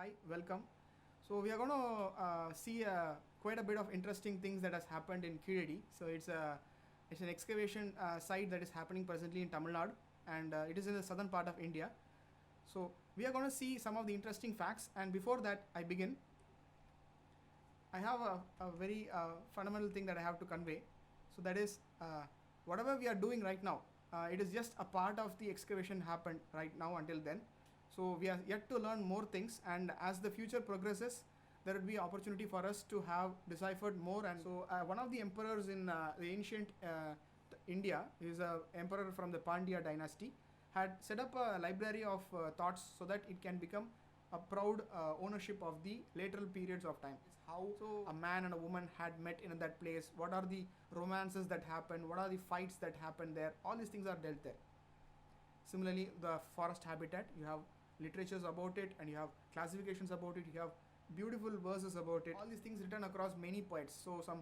Hi, welcome. So we are going to see quite a bit of interesting things that has happened in Kiredi. So it's an excavation site that is happening presently in Tamil Nadu, and it is in the southern part of India. So we are going to see some of the interesting facts. And before that, I begin. I have a very fundamental thing that I have to convey. So that is whatever we are doing right now. It is just a part of the excavation happened right now until then. So we are yet to learn more things, and as the future progresses, there will be opportunity for us to have deciphered more. And so one of the emperors in the ancient India is a emperor from the Pandya dynasty, had set up a library of thoughts so that it can become a proud ownership of the lateral periods of time. It's how a man and a woman had met in that place, what are the romances that happened, what are the fights that happened there, all these things are dealt there. Similarly, the forest habitat, you have literatures about it, and you have classifications about it, you have beautiful verses about it, all these things written across many poets. So some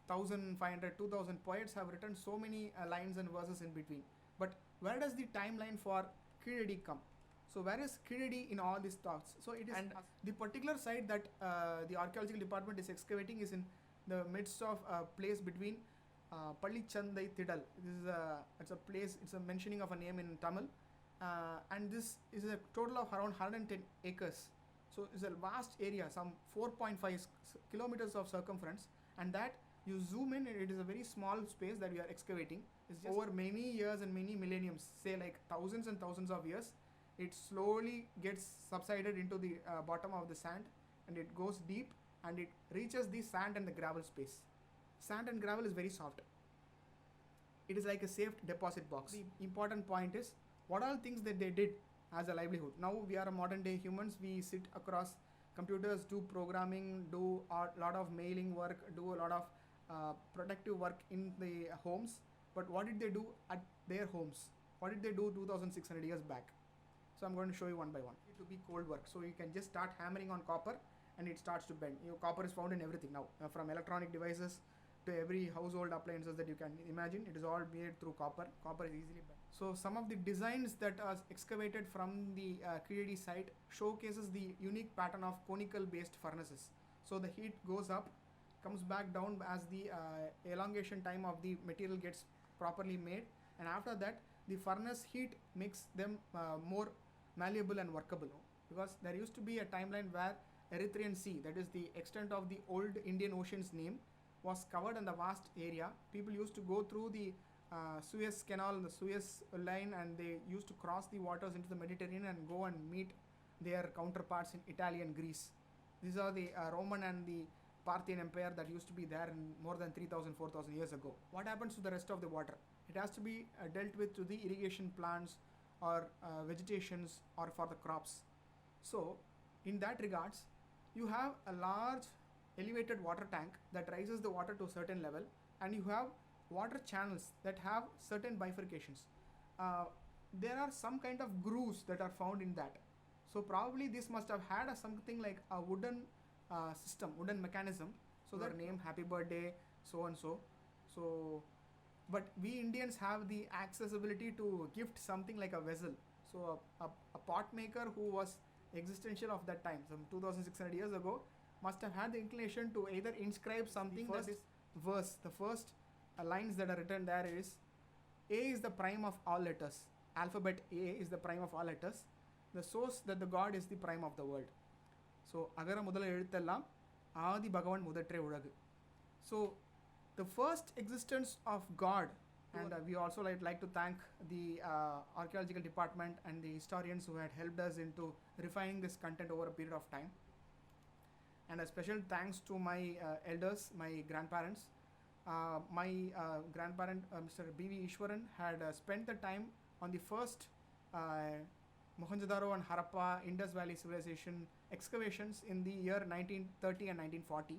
1500 2000 poets have written so many lines and verses in between. But where does the timeline for Kiredi come? So where is Kiredi in all these thoughts? So it is, and the particular site that the archaeological department is excavating is in the midst of a place between Pallichandai Tidal. This is it's a place, it's a mentioning of a name in Tamil, and this is a total of around 110 acres. So it's a vast area, some 4.5 kilometers of circumference, and that you zoom in, it is a very small space that we are excavating. It's just over many years and many millenniums, say like thousands and thousands of years, it slowly gets subsided into the bottom of the sand, and it goes deep and it reaches the sand and the gravel space. Sand and gravel is very soft. It is like a safe deposit box. The important point is what all things that they did as a livelihood. Now we are a modern day humans, we sit across computers, do programming, do a lot of mailing work, do a lot of productive work in the homes. But what did they do at their homes? What did they do 2600 years back? So I'm going to show you one by one. It will be cold work. So you can just start hammering on copper and it starts to bend. Copper is found in everything now, from electronic devices to every household appliances that you can imagine. It is all made through copper. Copper is easily bent. So some of the designs that are excavated from the Kiredi site showcases the unique pattern of conical based furnaces. So the heat goes up, comes back down as the elongation time of the material gets properly made, and after that the furnace heat makes them more malleable and workable. Because there used to be a timeline where Erythraean Sea, that is the extent of the old Indian Ocean's name, was covered in the vast area. People used to go through the Suez Canal, the Suez line, and they used to cross the waters into the Mediterranean and go and meet their counterparts in Italy and Greece. These are the Roman and the Parthian Empire that used to be there in more than 3000 4000 years ago. What happens to the rest of the water? It has to be dealt with to the irrigation plants or vegetations or for the crops. So in that regards, you have a large elevated water tank that raises the water to a certain level, and you have water channels that have certain bifurcations. There are some kind of grooves that are found in that. So probably this must have had something like a wooden system, wooden mechanism. So their name, happy birthday, so and so. So but we Indians have the accessibility to gift something like a vessel. So a pot maker who was existential of that time, some 2600 years ago, must have had the inclination to either inscribe something. The first verse, the first lines that are written there is, A is the prime of all letters. Alphabet A is the prime of all letters. The source that the God is the prime of the world. So agara mudala ezhuthellam Adi Bhagavan mudatre ulagu. So the first existence of God, and we also like to thank the archaeological department and the historians who had helped us into refining this content over a period of time. And a special thanks to my elders, my grandparents. My grandparent, Mr. B.V. Ishwaran, had spent the time on the first Mohenjo-daro and Harappa Indus Valley civilization excavations in the year 1930 and 1940.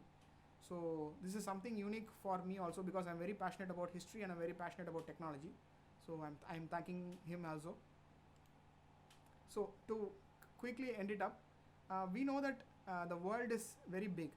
So this is something unique for me also, because I'm very passionate about history and I'm very passionate about technology. So I'm thanking him also. So to quickly end it up, we know that the world is very big.